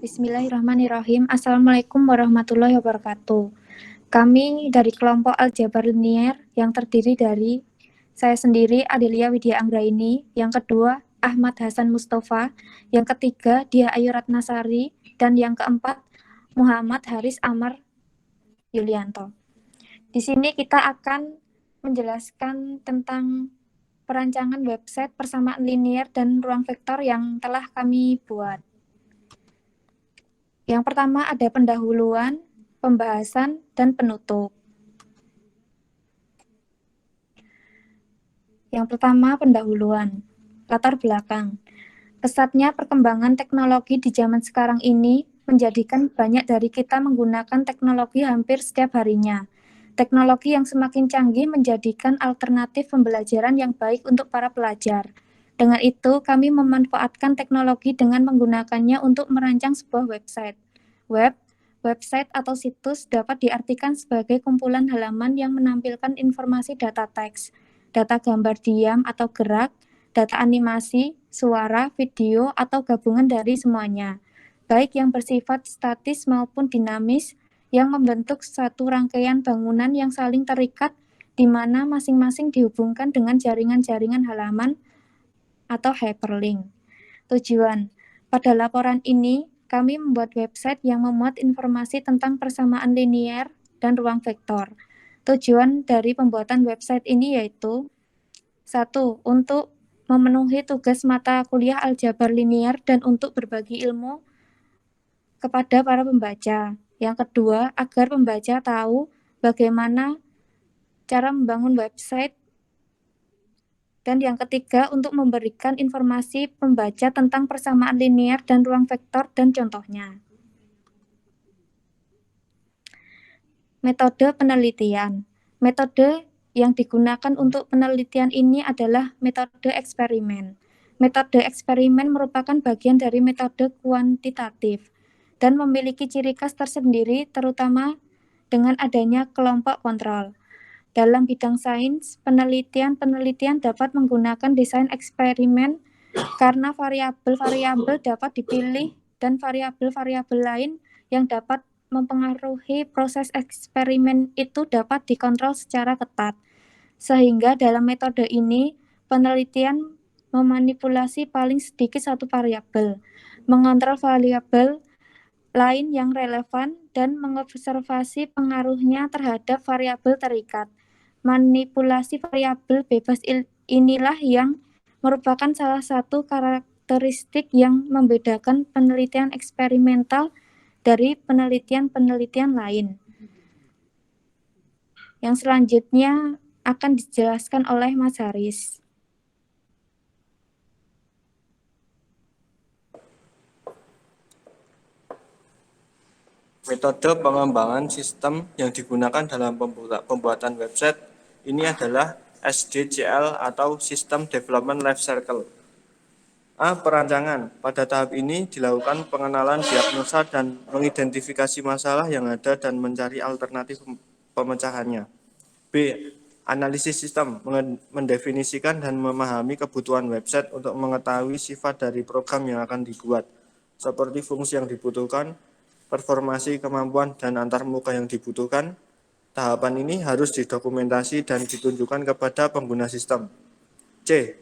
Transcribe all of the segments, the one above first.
Bismillahirrahmanirrahim. Assalamualaikum warahmatullahi wabarakatuh. Kami dari kelompok Aljabar Linier yang terdiri dari saya sendiri, Adelia Widya Anggraini, yang kedua, Ahmad Hasan Mustafa, yang ketiga, Dia Ayu Ratnasari, dan yang keempat, Muhammad Haris Amar Yulianto. Di sini kita akan menjelaskan tentang perancangan website persamaan linier dan ruang vektor yang telah kami buat. Yang pertama ada pendahuluan, pembahasan, dan penutup. Yang pertama pendahuluan, latar belakang. Pesatnya perkembangan teknologi di zaman sekarang ini menjadikan banyak dari kita menggunakan teknologi hampir setiap harinya. Teknologi yang semakin canggih menjadikan alternatif pembelajaran yang baik untuk para pelajar. Dengan itu, kami memanfaatkan teknologi dengan menggunakannya untuk merancang sebuah website. Website atau situs dapat diartikan sebagai kumpulan halaman yang menampilkan informasi data teks, data gambar diam atau gerak, data animasi, suara, video, atau gabungan dari semuanya, baik yang bersifat statis maupun dinamis, yang membentuk satu rangkaian bangunan yang saling terikat di mana masing-masing dihubungkan dengan jaringan-jaringan halaman atau hyperlink. Tujuan, pada laporan ini, kami membuat website yang memuat informasi tentang persamaan linier dan ruang vektor. Tujuan dari pembuatan website ini yaitu 1. Untuk memenuhi tugas mata kuliah aljabar linier dan untuk berbagi ilmu kepada para pembaca. Yang kedua, agar pembaca tahu bagaimana cara membangun website. Dan yang ketiga, untuk memberikan informasi pembaca tentang persamaan linier dan ruang vektor dan contohnya. Metode penelitian. Metode yang digunakan untuk penelitian ini adalah metode eksperimen. Metode eksperimen merupakan bagian dari metode kuantitatif dan memiliki ciri khas tersendiri, terutama dengan adanya kelompok kontrol. Dalam bidang sains, penelitian dapat menggunakan desain eksperimen karena variabel-variabel dapat dipilih dan variabel-variabel lain yang dapat mempengaruhi proses eksperimen itu dapat dikontrol secara ketat. Sehingga dalam metode ini, penelitian memanipulasi paling sedikit satu variabel, mengontrol variabel lain yang relevan, dan mengobservasi pengaruhnya terhadap variabel terikat. Manipulasi variabel bebas inilah yang merupakan salah satu karakteristik yang membedakan penelitian eksperimental dari penelitian-penelitian lain. Yang selanjutnya akan dijelaskan oleh Mas Haris. Metode pengembangan sistem yang digunakan dalam pembuatan website ini adalah SDCL atau System Development Life Cycle. A. Perancangan. Pada tahap ini dilakukan pengenalan diagnosa dan mengidentifikasi masalah yang ada dan mencari alternatif pemecahannya. B. Analisis sistem, mendefinisikan dan memahami kebutuhan website untuk mengetahui sifat dari program yang akan dibuat, seperti fungsi yang dibutuhkan, performasi, kemampuan, dan antarmuka yang dibutuhkan. Tahapan ini harus didokumentasi dan ditunjukkan kepada pengguna sistem. C.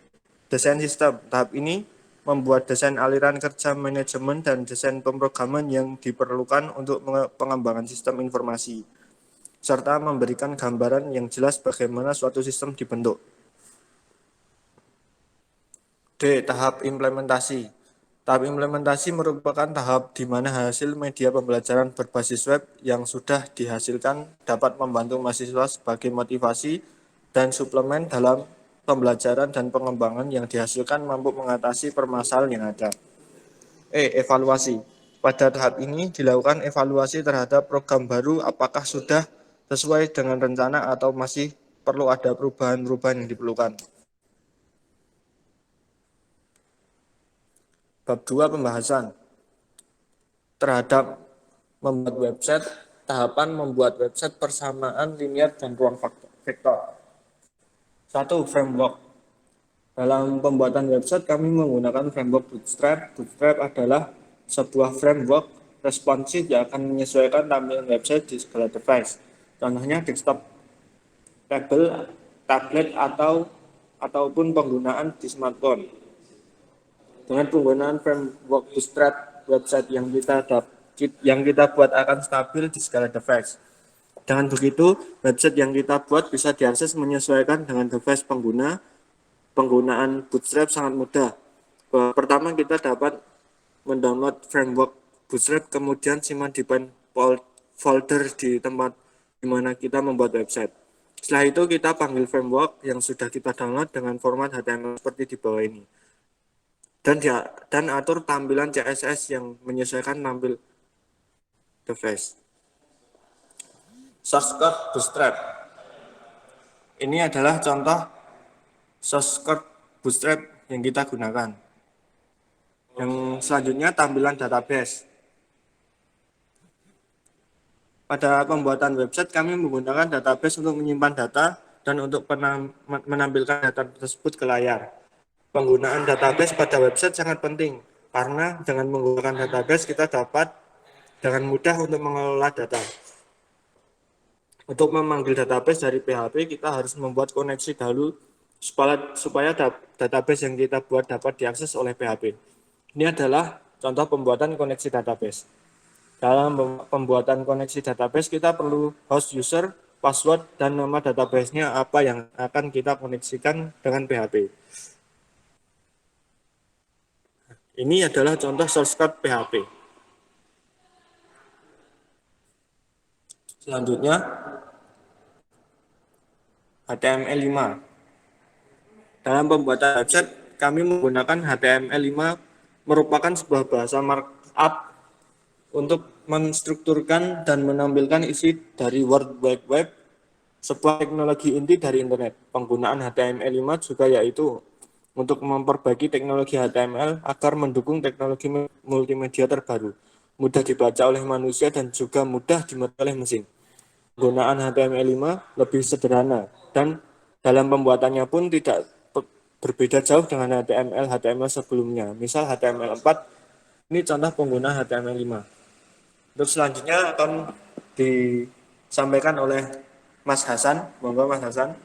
Desain sistem. Tahap ini membuat desain aliran kerja manajemen dan desain pemrograman yang diperlukan untuk pengembangan sistem informasi, serta memberikan gambaran yang jelas bagaimana suatu sistem dibentuk. D. Tahap implementasi. Tahap implementasi merupakan tahap di mana hasil media pembelajaran berbasis web yang sudah dihasilkan dapat membantu mahasiswa sebagai motivasi dan suplemen dalam pembelajaran dan pengembangan yang dihasilkan mampu mengatasi permasalahan yang ada. Evaluasi. Pada tahap ini dilakukan evaluasi terhadap program baru apakah sudah sesuai dengan rencana atau masih perlu ada perubahan-perubahan yang diperlukan. Bab 2 pembahasan terhadap membuat website, tahapan membuat website persamaan linier dan ruang vektor. 1. Framework. Dalam pembuatan website kami menggunakan framework Bootstrap. Bootstrap adalah sebuah framework responsif yang akan menyesuaikan tampilan website di segala device. Contohnya desktop, tablet ataupun penggunaan di smartphone. Dengan penggunaan framework Bootstrap, website yang kita buat akan stabil di segala device. Dengan begitu, website yang kita buat bisa diakses menyesuaikan dengan device pengguna. Penggunaan Bootstrap sangat mudah. Pertama, kita dapat mendownload framework Bootstrap, kemudian simpan folder di tempat di mana kita membuat website. Setelah itu kita panggil framework yang sudah kita download dengan format HTML seperti di bawah ini. Dan atur tampilan CSS yang menyesuaikan tampil device. Source code Bootstrap. Ini adalah contoh source code Bootstrap yang kita gunakan. Yang selanjutnya tampilan database. Pada pembuatan website kami menggunakan database untuk menyimpan data dan untuk menampilkan data tersebut ke layar. Penggunaan database pada website sangat penting karena dengan menggunakan database kita dapat dengan mudah untuk mengelola data. Untuk memanggil database dari PHP kita harus membuat koneksi dahulu supaya database yang kita buat dapat diakses oleh PHP. Ini adalah contoh pembuatan koneksi database. Dalam pembuatan koneksi database kita perlu host user, password, dan nama database-nya apa yang akan kita koneksikan dengan PHP. Ini adalah contoh source code PHP. Selanjutnya HTML5. Dalam pembuatan website kami menggunakan HTML5 merupakan sebuah bahasa markup untuk menstrukturkan dan menampilkan isi dari World Wide Web, sebuah teknologi inti dari internet. Penggunaan HTML5 juga yaitu untuk memperbaiki teknologi HTML agar mendukung teknologi multimedia terbaru, mudah dibaca oleh manusia dan juga mudah dimengerti oleh mesin. Penggunaan HTML5 lebih sederhana dan dalam pembuatannya pun tidak berbeda jauh dengan HTML sebelumnya. Misal HTML4, ini contoh pengguna HTML5. Untuk selanjutnya akan disampaikan oleh Mas Hasan. Monggo Mas Hasan.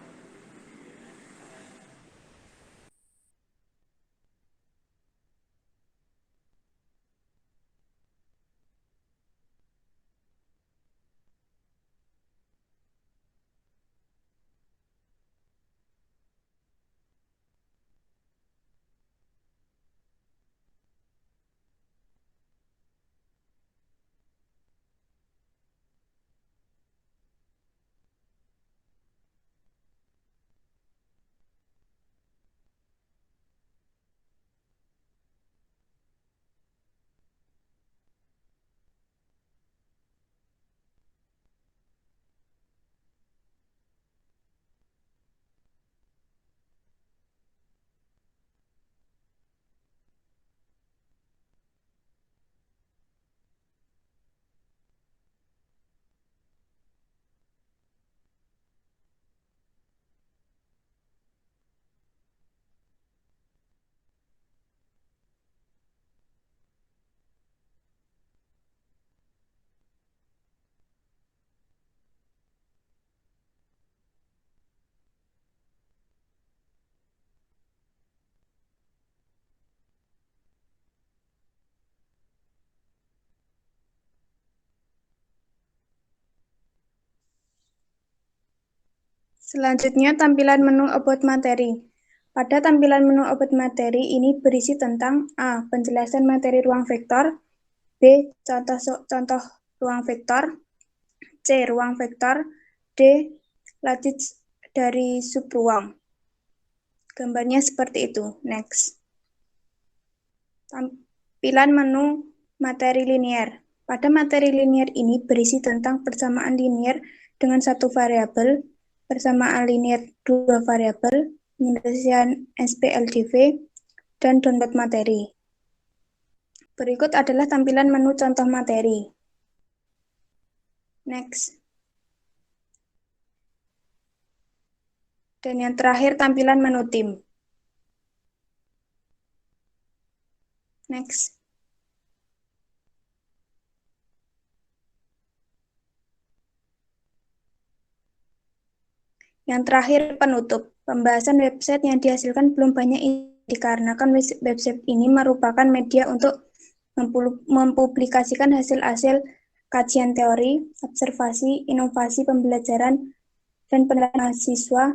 Selanjutnya, tampilan menu About Materi. Pada tampilan menu About Materi ini berisi tentang A. Penjelasan materi ruang vektor, B. Contoh ruang vektor, C. Ruang vektor, D. Latitude dari subruang. Gambarnya seperti itu. Next. Tampilan menu materi linier. Pada materi linier ini berisi tentang persamaan linier dengan satu variabel, persamaan linier dua variabel, penyelesaian SPLDV, dan download materi. Berikut adalah tampilan menu contoh materi. Next. Dan yang terakhir tampilan menu tim. Next. Yang terakhir, penutup. Pembahasan website yang dihasilkan belum banyak dikarenakan website ini merupakan media untuk mempublikasikan hasil-hasil kajian teori, observasi, inovasi pembelajaran, dan penelitian mahasiswa.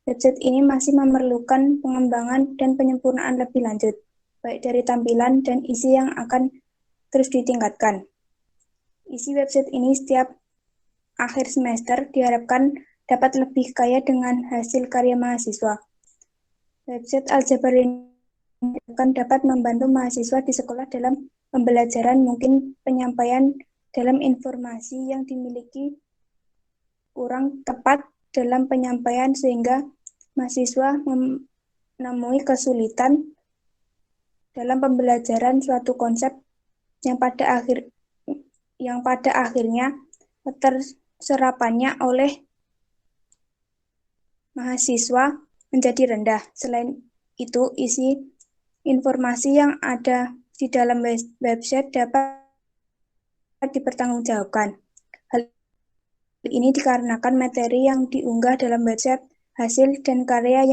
Website ini masih memerlukan pengembangan dan penyempurnaan lebih lanjut, baik dari tampilan dan isi yang akan terus ditingkatkan. Isi website ini setiap akhir semester diharapkan dapat lebih kaya dengan hasil karya mahasiswa. Website Aljabar ini akan dapat membantu mahasiswa di sekolah dalam pembelajaran, mungkin penyampaian dalam informasi yang dimiliki kurang tepat dalam penyampaian sehingga mahasiswa menemui kesulitan dalam pembelajaran suatu konsep yang pada akhirnya keterserapannya oleh mahasiswa menjadi rendah. Selain itu, isi informasi yang ada di dalam website dapat dipertanggungjawabkan. Hal ini dikarenakan materi yang diunggah dalam website hasil dan karya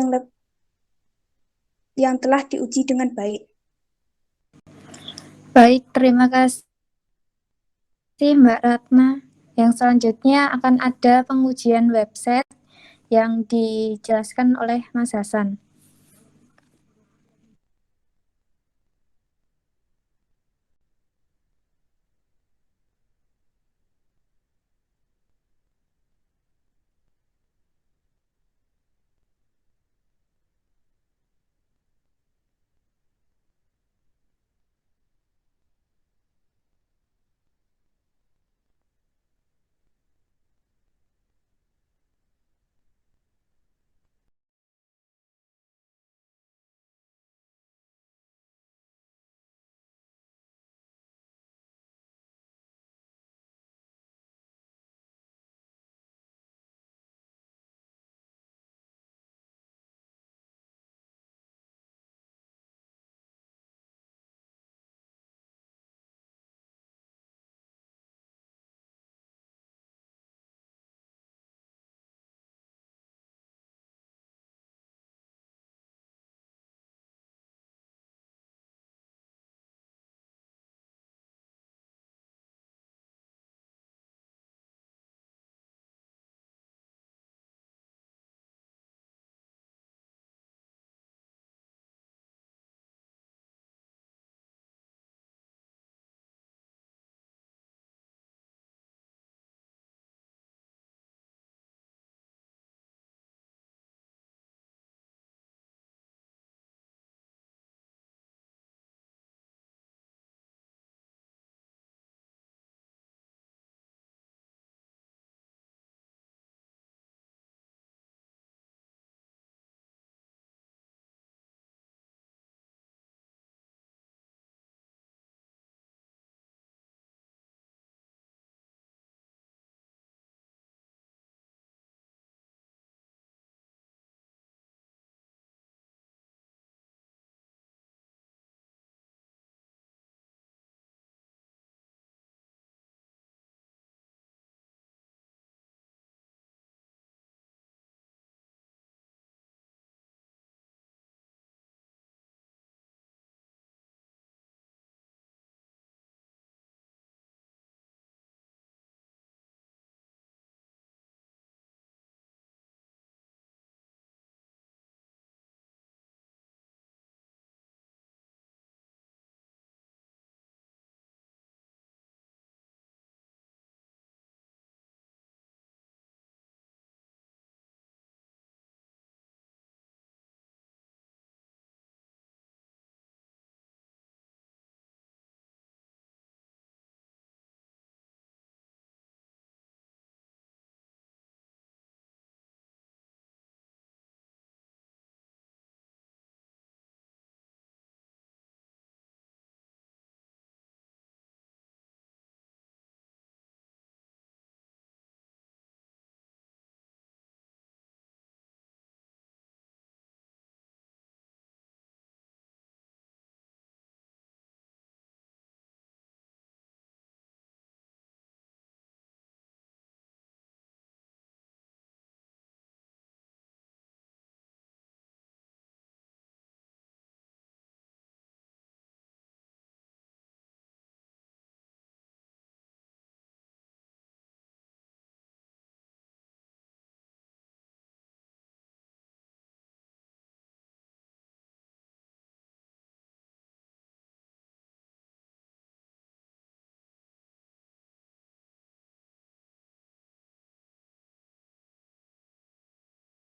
yang telah diuji dengan baik. Baik, terima kasih Mbak Ratna. Yang selanjutnya akan ada pengujian website yang dijelaskan oleh Mas Hasan.